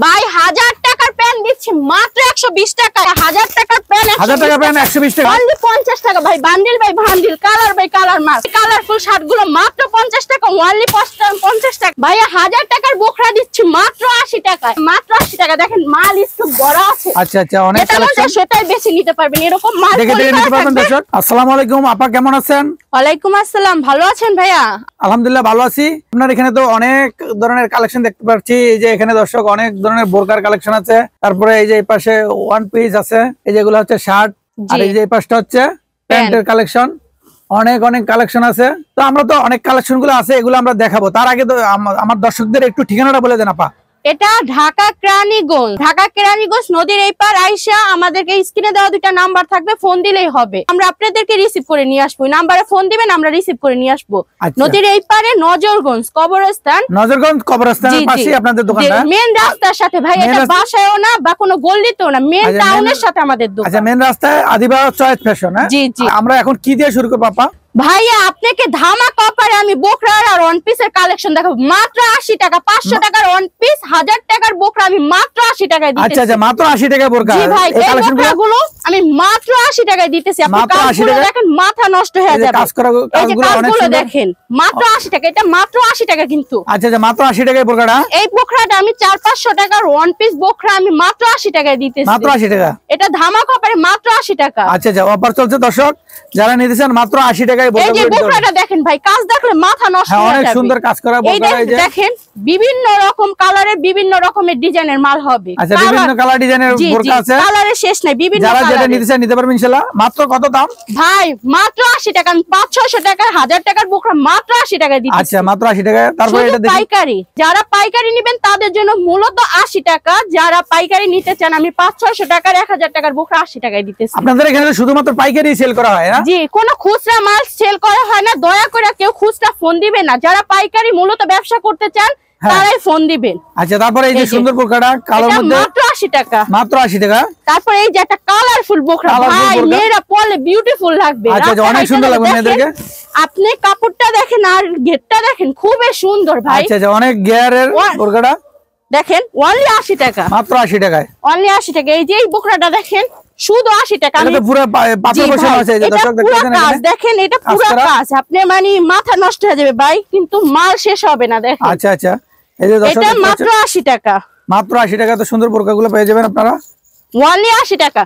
ভাই 1000 টাকার প্যান দিচ্ছি মাত্র 120 টাকা। 1000 টাকার প্যান 1000 টাকা প্যান 120 টাকা, অনলি 50 টাকা ভাই। বান্ডিল ভাই বান্ডিল, কালার ভাই কালার মাল, কালারফুল শার্ট গুলো মাত্র 50 টাকা, অনলি 50 টাকা। ভাই 1000 টাকার বোখরা দিচ্ছি মাত্র 80 টাকা, মাত্র 80 টাকা। দেখেন মাল খুব বড় আছে। আচ্ছা আচ্ছা, অনেক কালেকশন, সেটাই বেশি নিতে পারবেন, এরকম মাল দেখে নিতে পারবেন। দর্শক আসসালামু আলাইকুম, আপা কেমন আছেন? ওয়ালাইকুম আসসালাম, ভালো আছেন ভাইয়া? আলহামদুলিল্লাহ ভালো আছি। আপনার এখানে তো অনেক ধরনের কালেকশন দেখতে পাচ্ছি। এই যে এখানে দর্শক অনেক ধরনের বোরকার কালেকশন আছে, তারপরে এই যে এই পাশে ওয়ান পিস আছে, এই যেগুলো হচ্ছে শার্ট, আর এই যে এই পাশটা হচ্ছে প্যান্টের কালেকশন। অনেক অনেক কালেকশন আছে। তো আমরা তো অনেক কালেকশন গুলো আছে, এগুলো আমরা দেখাবো। তার আগে তো আমার দর্শকদের একটু ঠিকানাটা বলে দেন আপা। এটা ঢাকা কেরানীগঞ্জ, ঢাকা কেরানীগঞ্জ নদীর এই পার আইসা আমাদেরকে স্ক্রিনে দেওয়া দুইটা নাম্বার থাকবে, ফোন দিলেই হবে। আমরা আপনাদেরকে রিসিভ করে নিয়ে আসবো। নাম্বারে ফোন দিবেন, আমরা রিসিভ করে নিয়ে আসবো। নদীর এই পারে নজরগঞ্জ কবরস্থান, নজরগঞ্জ কবরস্থানের পাশে আপনাদের দোকানটা, মেন রাস্তার সাথে ভাই। এটা বাসায়ও না বা কোনো গলিতেও না, মেন টাউনের সাথে আমাদের দোকান। আচ্ছা, মেন রাস্তায় আদিবাস চয়েস ফ্যাশন। জি জি। আমরা এখন কি দিয়ে শুরু করব আপা? ভাইয়া আপনাকে ধামাকা অফারে আমি বোকরার আর ওয়ান পিসের কালেকশন দেখাবো মাত্র 80 টাকা। 500 টাকার ওয়ান পিস, 1000 টাকার বোকরা আমি মাত্র 80 টাকায় দিতেছি। আচ্ছা আচ্ছা, মাত্র 80 টাকা বোরকা। জি ভাই, এই বোকরাগুলো আমি মাত্র 80 টাকায় দিতেছি। আপনি কাজগুলো দেখেন, মাথা নষ্ট হয়ে যাবে। কাজ করা কাজগুলো অনেক সুন্দর দেখেন, মাত্র 80 টাকা। এটা মাত্র 80 টাকা কিন্তু। আচ্ছা আচ্ছা, মাত্র 80 টাকায় বোরকাটা। এই বোকরাটা আমি 400-500 টাকার ওয়ান পিস বোকরা আমি মাত্র 80 টাকায় দিতেছি। মাত্র 80 টাকা। এটা ধামাকা অফারে মাত্র 80 টাকা। আচ্ছা আচ্ছা, অফার চলছে দর্শক, যারা নিতেছেন মাত্র 80 টাকায় বোরকা। দেখেন ভাই, কাজ দেখলে মাথা নষ্ট হয়ে যাবে। অনেক সুন্দর কাজ করা বোরকা। এই যে দেখেন বিভিন্ন রকম কালারের, বিভিন্ন রকমের ডিজাইনের মাল হবে। আচ্ছা, বিভিন্ন কালার ডিজাইনের বোরকা আছে, কালারের শেষ নাই। বিভিন্ন যারা যেটা নিতে চান নিতে পারবেন ইনশাআল্লাহ। মাত্র কত দাম ভাই? মাত্র 80 টাকা। 500-600 টাকা, 1000 টাকার বোরকা মাত্র 80 টাকায় দিচ্ছি। আচ্ছা, মাত্র 80 টাকা। তারপর এটা দেখেন পাইকারি, যারা পাইকারি নেবেন তাদের জন্য মূলত 80 টাকা। যারা পাইকারি নিতে চান আমি 500-600 টাকার, 1000 টাকার বোরকা 80 টাকায় দিতেছি। আপনাদের এখানে শুধুমাত্র পাইকারি সেল করা হয় না? জি, কোনো খুচরা মাল সেল করা হয় না। দয়া করে কেউ খুচরা ফোন দিবেন না। যারা পাইকারি মূলত ব্যবসা করতে চান তারাই ফোন দিবেন। আচ্ছা, তারপরে এই যে সুন্দর বোরকাটা কালোর মধ্যে মাত্র 80 টাকা। মাত্র 80 টাকা। তারপর এই যে একটা কালারফুল বোরকা, ভাই মেয়েরা পরলে বিউটিফুল লাগবে। আচ্ছা, অনেক সুন্দর লাগবে মেয়েদেরকে। আপনি কাপড়টা দেখেন আর ঘেরটা দেখেন, খুবই সুন্দর ভাই। আচ্ছা আচ্ছা, অনেক গিয়ারের বোরকাটা দেখেন, অনলি 80 টাকা। মাত্র 80 টাকায়, অনলি 80 টাকা। এই যে এই বোরকাটা দেখেন, শুধু 80 টাকা। এটা পুরো পাথর বসানো আছে। এই যে দর্শক দেখতেছেন, দেখেন এটা পুরো কাজ। আপনি মানে মাথা নষ্ট হয়ে যাবে ভাই, কিন্তু মাল শেষ হবে না। দেখেন। আচ্ছা আচ্ছা, এই যে দর্শক এটা মাত্র 80 টাকা। মাত্র 80 টাকা তো সুন্দর বোরকাগুলো পেয়ে যাবেন আপনারা। অনলি 80 টাকা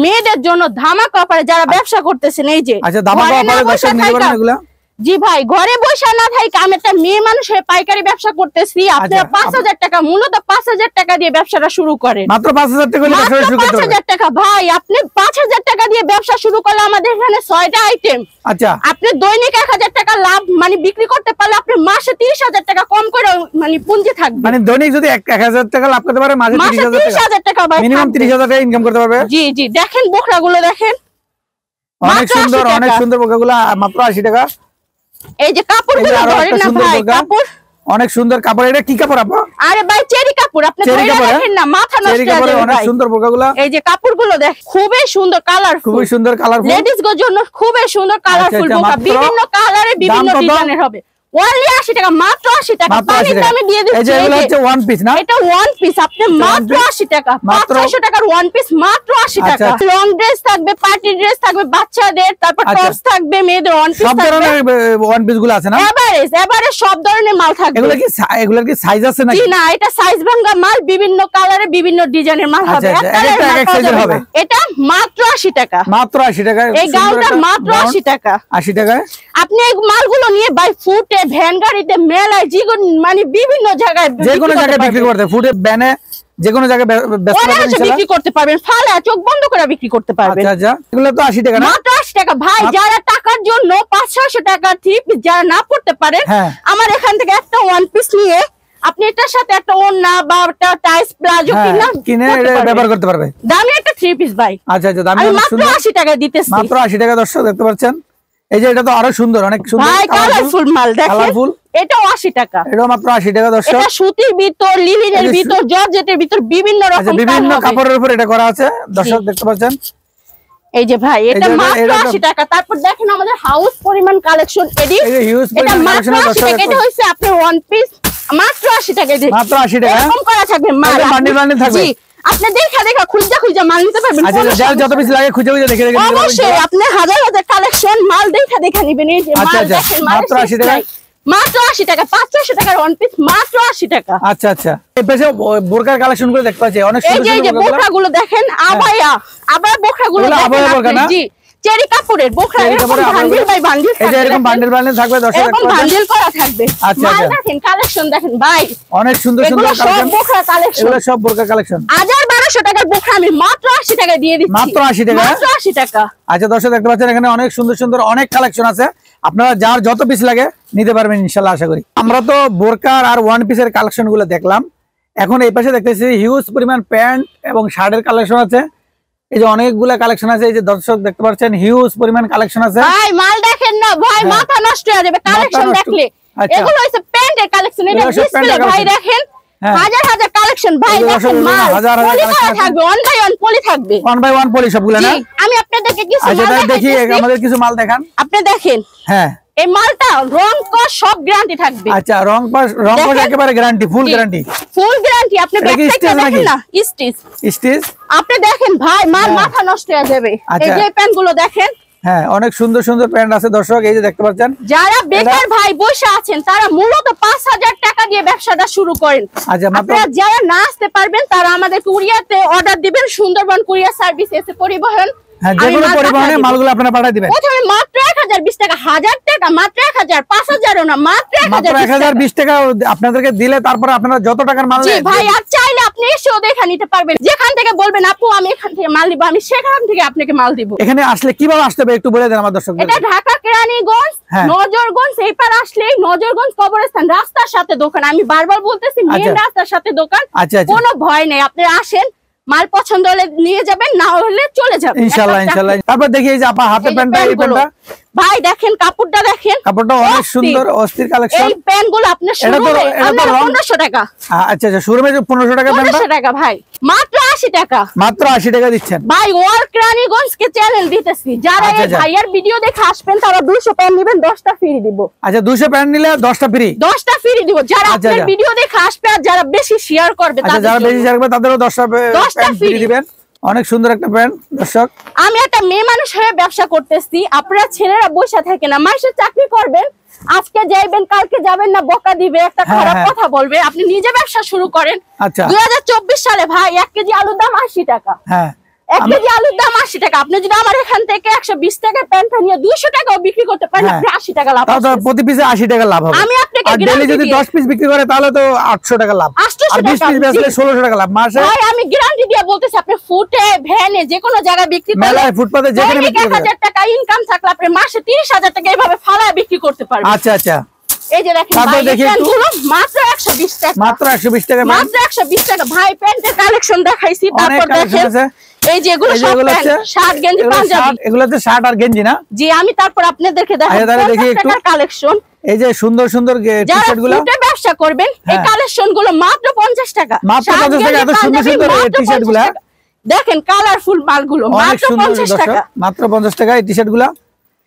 মেয়েদের জন্য ধামাকা অফারে, যারা ব্যবসা করতেছেন। এই যে আচ্ছা, ধামাকা অফারে দর্শক নিতে পারেন এগুলা। জি ভাই, ঘরে বসে না থাকি আমি একটা মেয়ে মানুষ হয়ে পাইকারি ব্যবসা করতেছি। আপনারা 5000 টাকা, মূলত 5000 টাকা দিয়ে ব্যবসাটা শুরু করেন। মাত্র 5000 টাকা দিয়ে ব্যবসা শুরু করতে পারবেন। 5000 টাকা ভাই, আপনি 5000 টাকা দিয়ে ব্যবসা শুরু করলে আমাদের এখানে 6টা আইটেম। আচ্ছা, আপনি দৈনিক 1000 টাকা লাভ মানে বিক্রি করতে পারলে আপনি মাসে 30000 টাকা কম করে মানে পুঁজি থাকবে। মানে দৈনিক যদি 1000 টাকা লাভ করতে পারে, মাসে 30000 টাকা ভাই, মিনিমাম 30000 টাকা ইনকাম করতে পারবে। জি জি। দেখেন বোরকাগুলো দেখেন, অনেক সুন্দর, অনেক সুন্দর বোরকাগুলো মাত্র 80 টাকা। এই যে কাপড়গুলো ধরেন না ভাই, কাপড় অনেক সুন্দর কাপড়। এটা কি কাপড় আপা? আরে ভাই চেরি কাপড়। আপনি দেখেন না, মাথা নষ্ট হয়ে যাবে। অনেক সুন্দর বোরকাগুলো। এই যে কাপড়গুলো দেখ, খুবই সুন্দর কালারফুল, খুবই সুন্দর কালারফুল। লেডিস গো জন্য খুবই সুন্দর কালারফুল বোরকা, বিভিন্ন কালারে বিভিন্ন ডিজাইনের হবে। অনলি 80 টাকা, মাত্র 80 টাকা। পানির দামে দিয়ে দিচ্ছি। এই যে এগুলো হচ্ছে ওয়ান পিস না? এটা ওয়ান পিস, আপনি মাত্র 80 টাকা। 500 টাকার ওয়ান পিস মাত্র 80 টাকা। লং ড্রেস থাকবে, পার্টি ড্রেস থাকবে বাচ্চাদের, তারপর টপস থাকবে মেয়েদের, ওয়ান পিস সব ধরনের ওয়ান পিস গুলো আছে না? এবারে সব ধরনের মাল থাকবে। এগুলা কি সাইজ আছে নাকি? জি না, এটা সাইজ ভাঙা মাল, বিভিন্ন কালারে বিভিন্ন ডিজাইনের মাল হবে। এটা মাত্র 80 টাকা। মাত্র 80 টাকা। এই গাউনটা মাত্র 80 টাকা। 80 টাকায় আপনি এই মালগুলো নিয়ে বাই ফুটে, ভ্যান গাড়িতে, মেলায়, মানে বিভিন্ন জায়গায়, যে কোনো জায়গায় বিক্রি করতে, ফুটে, ভ্যানে, যে কোনো জায়গায় বিক্রি করতে পারবেন। ফালা চোখ বন্ধ করে বিক্রি করতে পারবেন। আচ্ছা আচ্ছা, এগুলো তো 80 টাকা না? মাত্র 80 টাকা ভাই। যারা টাকার জন্য 500-600 টাকা থ্রি পিস যারা না পড়তে পারেন, আমার এখান থেকে একটা ওয়ান পিস নিয়ে আপনি এটার সাথে একটা ওড়না বা একটা টাইস প্লাজো কিনে ব্যবহার করতে পারবে। দামি একটা থ্রি পিস ভাই। আচ্ছা আচ্ছা, দামি মাত্র 80 টাকা দিতেছি। মাত্র 80 টাকা দর্শক দেখতে পাচ্ছেন। এই যে এটা তো আরো সুন্দর, অনেক সুন্দর ভাই, কালারফুল মাল দেখেন। এটাও 80 টাকা। এটাও মাত্র 80 টাকা দর্শক। এটা সুতির ভিতর, লিলিনের ভিতর, জর্জেটের ভিতর বিভিন্ন রকম, বিভিন্ন কাপড়ের উপর এটা করা আছে দর্শক দেখতে পাচ্ছেন। এই যে ভাই, এটা মাত্র 80 টাকা। তারপর দেখেন আমাদের হাউস পরিমাণ কালেকশন। এটা মাত্র 80 টাকা। এটা হচ্ছে আপনার ওয়ান পিস মাত্র 80 টাকায় দিচ্ছি। মাত্র 80 টাকা এরকম করা থাকবে মাল, বান্ডিল থাকবে। জি, আপনি দেখা খুঁজা মাল নিতে পারবেন। আচ্ছা, যার যত পিস লাগে খুঁজে দেখে অবশ্যই আপনি হাজার কালেকশন মাল দেখা নিবেন। এই যে মাল দেখেন, মাত্র 80 টাকা, মাত্র 80 টাকা, 500 টাকার ওয়ান পিস মাত্র 80 টাকা। আচ্ছা, এই পাশে বোরকার কালেকশন গুলো দেখতে পাচ্ছি অনেক সুন্দর সুন্দর। এই যে বোরকাগুলো দেখেন, আবার বোরকাগুলো দেখেন জি, চেরি কাপড়ের বোরকা, এরকম বান্ডিল বাই বান্ডিল থাকবে। এই যে এরকম বান্ডিল থাকবে, দর্শক এরকম বান্ডিল করা থাকবে। আচ্ছা, দেখেন কালেকশন দেখেন ভাই, অনেক সুন্দর সুন্দর কালেকশন, বোরকা কালেকশন, এগুলো সব বোরকা কালেকশন। 1200 টাকার বোরকা আমি মাত্র 80 টাকায় দিয়ে দিচ্ছি। মাত্র 80 টাকা, মাত্র 80 টাকা। আচ্ছা দর্শক দেখতে পাচ্ছেন এখানে অনেক সুন্দর সুন্দর অনেক কালেকশন আছে, আপনারা যার যত পিস লাগে নিতে পারবেন ইনশাআল্লাহ আশা করি। আমরা তো বোরকার আর ওয়ান পিসের কালেকশন গুলো দেখলাম, এখন এই পাশে দেখতেছি হিউজ পরিমাণ প্যান্ট এবং শার্টের কালেকশন আছে। এই যে অনেকগুলা কালেকশন আছে, এই যে দর্শক দেখতে পাচ্ছেন হিউজ পরিমাণ কালেকশন আছে। ভাই মাল দেখেন না ভাই, মাথা নষ্ট হয়ে যাবে কালেকশন দেখলে। এগুলো হইছে প্যান্টের কালেকশন, এটা ডিসপ্লে ভাই দেখেন, হাজার হাজার কালেকশন ভাই দেখেন, মাল হাজার হাজার কালেকশন থাকবে, ওয়ান বাই ওয়ান পলি থাকবে, ওয়ান বাই ওয়ান পলি সবগুলা না। আমি আপনাদেরকে কিছু মাল দেখি, আমাদের কিছু মাল দেখান। আপনি দেখেন, হ্যাঁ এই মালটা রং কস সব গ্যারান্টি থাকবে। আচ্ছা, রং কস একেবারে গ্যারান্টি, ফুল গ্যারান্টি, আপনি দেখেন না, স্টিচ আপনি দেখেন ভাই, মাল মাথা নষ্ট হয়ে যাবে। এই যে প্যান্ট গুলো দেখেন, হ্যাঁ অনেক সুন্দর সুন্দর প্যান্ট আছে দর্শক, এই যে দেখতে পাচ্ছেন। যারা বেকার ভাই বসে আছেন তারা মূলত 5000 টাকা দিয়ে ব্যবসাটা শুরু করেন। আচ্ছা, আপনারা যারা না আসতে পারবেন তারা আমাদের কুরিয়ারতে অর্ডার দিবেন, সুন্দরবন কুরিয়ার সার্ভিস এসে পরিবহন, যেকোনো পরিবহনে মালগুলো আপনারা পাঠিয়ে দিবেন। প্রথমে মাত্র 1020 টাকা, 1000 টাকা, মাত্র 1000, 5000ও না, মাত্র 1020 টাকা আপনাদেরকে দিলে তারপরে আপনারা যত টাকার মাল নেন ভাই, আর চাইলে আপনি এসেও দেখা নিতে পারবেন। যেখান থেকে বলবেন আপু আমি এখান থেকে মাল নিব, আমি সেখান থেকে আপনাকে মাল দিব। এখানে আসলে কিভাবে আসতে হবে একটু বলে দেন আমার দর্শকদের। এটা ঢাকা কেরানীগঞ্জ, নজরগঞ্জ, এই পার আসলে নজরগঞ্জ কবরস্থান রাস্তার সাথে দোকান। আমি বারবার বলতেছি মেইন রাস্তার সাথে দোকান, কোনো ভয় নেই। আপনি আসেন, মাল পছন্দ হলে নিয়ে যাবেন, না হলে চলে যাবেন ইনশাআল্লাহ ইনশাআল্লাহ। তারপর দেখি এই যে আপা হাতে প্যান্টটা, এই প্যান্টটা ভাই দেখেন, কাপড়টা দেখেন, কাপড়টা অনেক সুন্দর, অস্থির কালেকশন। এই প্যান্টগুলো আপনার শোরুমে 1500 টাকা। আচ্ছা, শোরুমে 1500 টাকা, 1500 টাকা ভাই, মাত্র 80 টাকা, মাত্র 80 টাকা দিচ্ছেন ভাই। ওয়ার্ক রানীগঞ্জকে চ্যানেল দিতেছি, যারা এই ভাইয়ার ভিডিও দেখে আসবেন তারা 200 প্যান্ট নেবেন, 10টা ফ্রি দিব। আচ্ছা, 200 প্যান্ট নিলে 10টা ফ্রি, 10টা ফ্রি দিব। যারা আপনার ভিডিও দেখে আসবে আর যারা বেশি শেয়ার করবে, যারা বেশি শেয়ার করবে তাদেরও 10টা প্যান্ট ফ্রি দিবেন। অনেক সুন্দর একটা প্যান্ট দর্শক। আমি একটা মেয়ে মানুষ হয়ে ব্যবসা করতেছি, আপনারা ছেলেরা বসে থাকে না, মাসে চাকরি করবেন, আজকে যাইবেন কালকে যাবেন না, বকা দিবে, একটা খারাপ কথা বলবে, আপনি নিজে ব্যবসা শুরু করেন। আচ্ছা, 2024 সালে ভাই 1 কেজি আলুর দাম 80 টাকা। হ্যাঁ, 1 কেজি আলুর দাম 80 টাকা। আপনি যদি আমার এখান থেকে 120 টাকা প্যান্টটা নিয়ে 200 টাকাও বিক্রি করতে পারেন, আপনি 80 টাকা লাভ, তাহলে প্রতি পিসে 80 টাকা লাভ হবে। আমি আপনাকে আর ডেইলি যদি 10 পিস বিক্রি করে তাহলে তো 800 টাকা লাভ, আর 20 পিস বেচলে 1600 টাকা লাভ মাসে। ভাই আমি গ্যারান্টি দিয়ে বলতেছি, আপনি ফুটে ভ্যানে যে কোনো জায়গায় বিক্রি করলে, মেলায় ফুটপাতে যেখানে বিক্রি করবেন, 1000 টাকা ইনকাম থাকলে আপনি মাসে 30000 টাকা এইভাবে ফালায় বিক্রি করতে পারবেন। আচ্ছা আচ্ছা, এই যে দেখেন ভাই, প্যান্টগুলো মাত্র 120 টাকা, মাত্র 120 টাকা, মাত্র 120 টাকা ভাই। প্যান্টের কালেকশন দেখাইছি, তারপর দেখেন এই যে এগুলো সব প্যান্ট, শার্ট, গেঞ্জি, পাঞ্জাবি, এগুলো হচ্ছে শার্ট আর গেঞ্জি না? জি, আমি তারপর আপনাদেরকে দেখাই একটু কালেকশন। এই যে সুন্দর সুন্দর টি-শার্ট গুলো, যারা ব্যবসা করবেন এই কালেকশন গুলো মাত্র 50 টাকা, মাত্র 50 টাকা। এত সুন্দর সুন্দর টি-শার্ট গুলো দেখেন, কালারফুল মালগুলো মাত্র 50 টাকা, মাত্র 50 টাকা এই টি-শার্ট গুলো।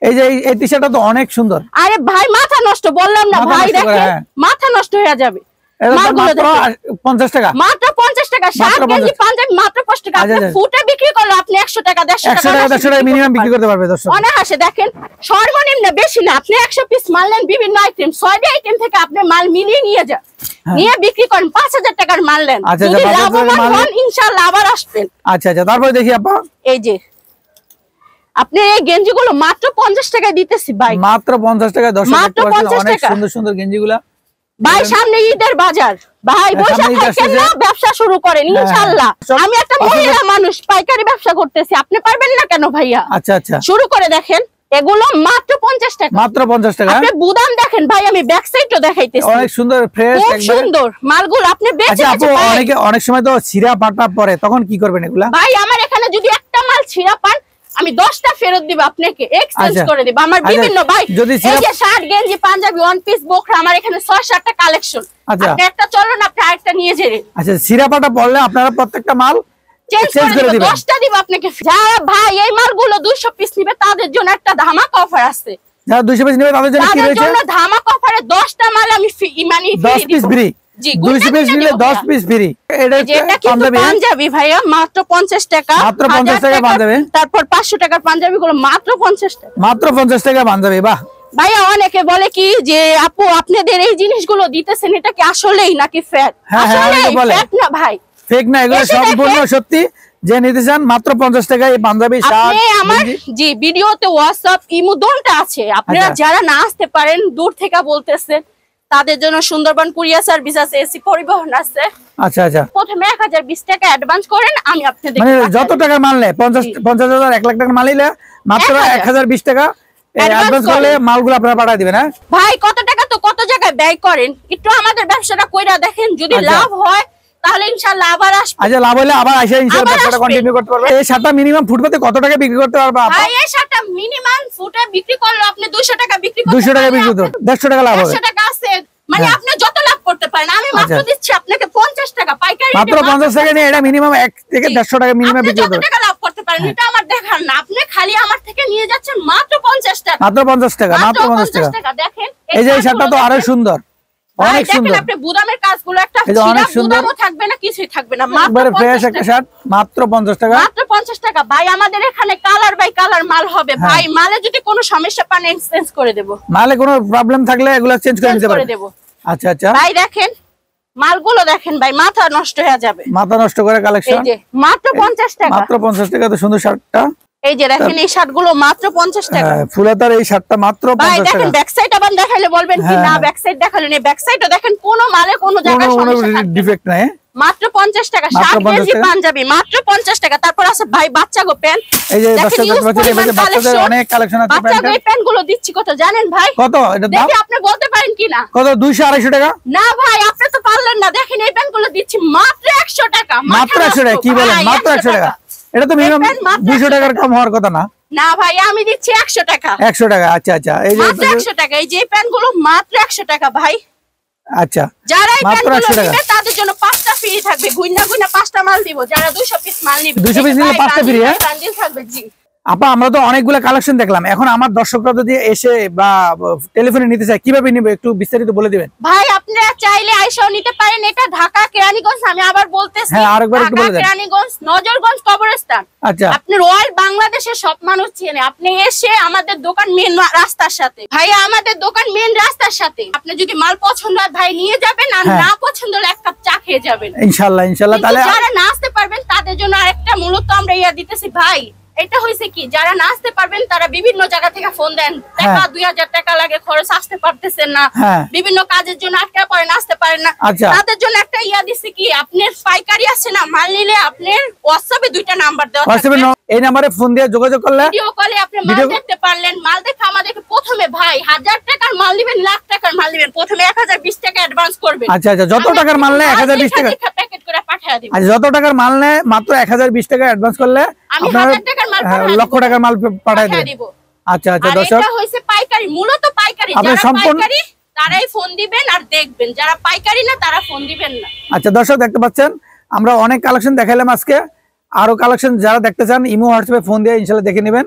এই যে এই টি-শার্টটা তো অনেক সুন্দর। আরে ভাই মাথা নষ্ট, বললাম না ভাই, দেখেন মাথা নষ্ট হয়ে যাবে। মাত্র 50 টাকা, মাত্র 50 টাকা। শার্ট, গেঞ্জি, পাঞ্জাবি মাত্র 50 টাকা। আপনি ফুটে বিক্রি করলে আপনি 100 টাকা 150 টাকা মিনিমাম বিক্রি করতে পারবে দর্শক। অনেক আসে দেখেন, সর্বনিম্ন বেশি না, আপনি 100 পিস মাল নেন, বিভিন্ন আইটেম 6টা আইটেম থেকে আপনি মাল মিলিয়ে নিয়ে যান, নিয়ে বিক্রি করেন, 5000 টাকার মাল নেন, যদি লাভবান হন ইনশাআল্লাহ আবার আসবেন। আচ্ছা আচ্ছা, তারপরে দেখি আপা এই যে আপনি এই গেঞ্জিগুলো মাত্র 50 টাকায় দিতেছি ভাই, মাত্র 50 টাকা দর্শক। মাত্র 50 অনেক টাকা সুন্দর সুন্দর গেঞ্জিগুলা ভাই। সামনে ঈদের বাজার ভাই, বসে থাকেন না, ব্যবসা শুরু করেন ইনশাআল্লাহ। আমি একটা মহিলা মানুষ, পাইকারি ব্যবসা করতেছি, আপনি পারবেন না কেন ভাইয়া? আচ্ছা আচ্ছা, শুরু করে দেখেন, এগুলো মাত্র 50 টাকা, মাত্র 50 টাকা। আপনি বুদাম দেখেন ভাই, আমি ব্যাক সাইডও দেখাইতেছি, অনেক সুন্দর ফ্রেশ, খুব সুন্দর মালগুলো আপনি বেচে আচ্ছা আপু, অনেক সময় তো ছিঁড়া পাটা পরে, তখন কি করবেন এগুলা? ভাই আমার এখানে যদি একটা মাল ছিঁড়া পান, আমি 10টা ফেরত দিব, আপনাকে এক্সচেঞ্জ করে দিব। আমার বিভিন্ন ভাই, এই যে শার্ট, গেঞ্জি, পাঞ্জাবি, ওয়ান পিস, বোখরা, আমার এখানে 6-7টা কালেকশন, আপনি একটা চলুন, আপনি আরেকটা নিয়ে যাবেন। আচ্ছা, ছিঁড়া পাটা পড়লে আপনারা প্রত্যেকটা মাল চেঞ্জ করে দিবেন, 10টা দিব আপনাকে। যারা ভাই এই মালগুলো 200 পিস নিবে তাদের জন্য একটা ধামাকা অফার আছে, যারা 200 পিস নেবে তাদের জন্য কি তাদের রয়েছে? জন্য ধামাকা অফারে 10টা মাল আমি মানে 10 পিস ফ্রি। জি 200 পিস নিলে 10 পিস ফ্রি। এটা যেটা কিন্তু পাঞ্জাবি ভাইয়া মাত্র 50 টাকা। মাত্র 50 টাকা পাঞ্জাবি। তারপর 500 টাকার পাঞ্জাবি গুলো মাত্র 50 টাকা। মাত্র 50 টাকা পাঞ্জাবি। বাহ ভাইয়া অনেকে বলে কি যে আপু আপনাদের এই জিনিসগুলো দিতেছেন এটা কি আসলেই নাকি ফেক? আসলে ফেক না ভাই, ফেক না, এগুলো সম্পূর্ণ সত্যি। যে নিতে চান মাত্র 50 টাকায় এই পাঞ্জাবি শার্ট। আপনি আমার জি ভিডিওতে WhatsApp ইমো দুটো আছে, আপনারা যারা না আসতে পারেন দূর থেকে বলতেছেন তাদের জন্য সুন্দরবন কুরিয়ার সার্ভিস আছে, এসি পরিবহন আছে। আচ্ছা আচ্ছা, প্রথমে 1020 টাকা অ্যাডভান্স করেন, আমি আপনাদের মানে যত টাকা মাল নেয় 50,000 1 লাখ টাকা মাল নিলে মাত্র 1020 টাকা অ্যাডভান্স করলে মালগুলো আপনারা পাঠিয়ে দিবেন। হ্যাঁ ভাই কত টাকা তো কত জায়গায় ব্যয় করেন, একটু আমাদের ব্যবসাটা কইরা দেখেন, যদি লাভ হয় তাহলে ইনশাআল্লাহ আবার আসবে। আচ্ছা লাভ হলে আবার এসে ইনশাআল্লাহ ব্যবসাটা কন্টিনিউ করতে পারবে। এই শার্টটা মিনিমাম ফুটপাতে কত টাকা বিক্রি করতে পারবে আপনি? ভাই এই শার্টটা মিনিমাম ফুটে বিক্রি করলে আপনি 200 টাকা বিক্রি করতে 200 টাকা বিক্রি করতে 150 টাকা লাভ হবে। 150 টাকা আছে মানে আপনি যত লাভ করতে পারেন। আমি মাত্র দিচ্ছি আপনাকে 50 টাকা পাইকারি, মাত্র 50 টাকা নিয়ে এটা মিনিমাম 1 থেকে 150 টাকা মিনিমাম বিক্রি করতে যত টাকা লাভ করতে পারেন এটা আমার দেখার না। আপনি খালি আমার থেকে নিয়ে যাচ্ছেন মাত্র 50 টাকা। মাত্র 50 টাকা, মাত্র 50 টাকা। দেখেন এই যে এই শার্টটা তো আরো সুন্দর, অনেক সুন্দর। আপনি বুদামের কাজগুলো একটা অনেক সুন্দর, বুদামও থাকবে না, কিছুই থাকবে না, একবারে ফ্রেশ একটা শার্ট মাত্র 50 টাকা। মাত্র 50 টাকা। ভাই আমাদের এখানে কালার বাই কালার মাল হবে ভাই, মালে যদি কোনো সমস্যা পান এক্সচেঞ্জ করে দেব, মালে কোনো প্রবলেম থাকলে এগুলো চেঞ্জ করে নিতে পারবেন। আচ্ছা আচ্ছা ভাই দেখেন মালগুলো দেখেন ভাই, মাথা নষ্ট হয়ে যাবে, মাথা নষ্ট করে কালেকশন। এই যে মাত্র 50 টাকা, মাত্র 50 টাকা। তো সুন্দর শার্টটা, এই যে দেখেন এই শার্টগুলো মাত্র 50 টাকা। ফুলাতার এই শার্টটা মাত্র 50 ভাই টাকা। দেখেন ব্যাক সাইড আবার দেখাইলে বলবেন কি না ব্যাক সাইড দেখালেন, এই ব্যাক সাইডও দেখেন কোন মালে কোন জায়গায় সমস্যা থাকবে, ডিফেক্ট নাই। মাত্র 50 টাকা। 60 কেজি পাঞ্জাবি মাত্র 50 টাকা। তারপর আছে ভাই বাচ্চা গো প্যান্ট, এই যে বাচ্চাদের অনেক কালেকশন আছে। বাচ্চা গো এই প্যান্ট গুলো দিচ্ছি কত জানেন ভাই? কত এটা দাম? দেখি আপনি বলতে পারেন কিনা। কত? 200 250 টাকা? না ভাই আপনি তো পারলেন না। দেখেন এই প্যান্ট গুলো দিচ্ছি মাত্র 100 টাকা। মাত্র 100 টাকা? কি বলেন মাত্র 100 টাকা? এটা তো মিনিমাম 200 টাকার কম হওয়ার কথা না। না ভাই আমি দিচ্ছি 100 টাকা। 100 টাকা? আচ্ছা আচ্ছা, এই যে মাত্র 100 টাকা। এই যে প্যান্ট গুলো মাত্র 100 টাকা ভাই। আচ্ছা যারা এই মাত্র 100 প্যান্টগুলো টাকা। নেবে তাদের জন্য 5টা ফ্রি থাকবে, গুইনা গুইনা 5টা মাল দিব। যারা 200 পিস মাল নেবে 200 পিস নিলে 5টা ফ্রি। হ্যাঁ বান্ডিল থাকবে। জি আপা, আমরা তো অনেকগুলো কালেকশন দেখলাম, এখন আমার দর্শকরা যদি এসে বা টেলিফোনে নিতে চায় কিভাবে নিবে একটু বিস্তারিত বলে দিবেন। ভাই আপনারা চাইলে আইসাও নিতে পারেন। এটা ঢাকা কেরানীগঞ্জ, আমি আবার বলতেছি হ্যাঁ আরেকবার একটু বলে দেন। কেরানীগঞ্জ নজরগঞ্জ কবরস্থান। আচ্ছা আপনার অল বাংলাদেশের সব মানুষ চেনে। আপনি এসে আমাদের দোকান মেন রাস্তার সাথে, ভাই আমাদের দোকান মেন রাস্তার সাথে। আপনি যদি মাল পছন্দ হয় ভাই নিয়ে যাবেন, আর না পছন্দ হলে এক কাপ চা খেয়ে যাবেন ইনশাআল্লাহ। ইনশাআল্লাহ। তাহলে যারা না আসতে পারবেন তাদের জন্য আরেকটা মূলত আমরা ইয়া দিতেছি ভাই। এটা হইছে কি, যারা না আসতে পারবেন তারা বিভিন্ন জায়গা থেকে ফোন দেন, টাকা 2000 টাকা লাগে খরচ, আসতে পারতেছেন না, বিভিন্ন কাজের জন্য আটকা পড়েন, আসতে পারেন না। তাদের জন্য একটা ইয়া দিছি কি, আপনার পাইকারি আছে না, মাল নিলে আপনার হোয়াটসঅ্যাপে 2টা নাম্বার দেওয়া থাকবে। এই নম্বরে ফোন দিয়ে যোগাযোগ করলে ভিডিও কলে আপনি মাল দেখতে পারলেন। মাল দেখে আমাদেরকে প্রথমে ভাই 1000 টাকার মাল নেবেন, লাখ টাকার মাল নেবেন, প্রথমে 1020 টাকা অ্যাডভান্স করবেন। আচ্ছা আচ্ছা, যত টাকার মাল নেয় 1020 টাকা প্যাকেট করে পাঠিয়ে দিবেন। আচ্ছা, যত টাকার মাল নেয় মাত্র 1020 টাকা অ্যাডভান্স করলে আপনারা লক্ষ টাকার মাল পাঠিয়ে দেব। আচ্ছা আচ্ছা দর্শক, এটা হইছে পাইকারি, মূলত পাইকারি। যারা পাইকারি তারাই ফোন দিবেন আর দেখবেন, যারা পাইকারি না তারা ফোন দিবেন না। আচ্ছা দর্শক, দেখতে পাচ্ছেন আমরা অনেক কালেকশন দেখাইলাম আজকে। আরো কালেকশন যারা দেখতে চান ইমো হোয়াটসঅ্যাপে ফোন দিয়ে ইনশাআল্লাহ দেখে নেবেন।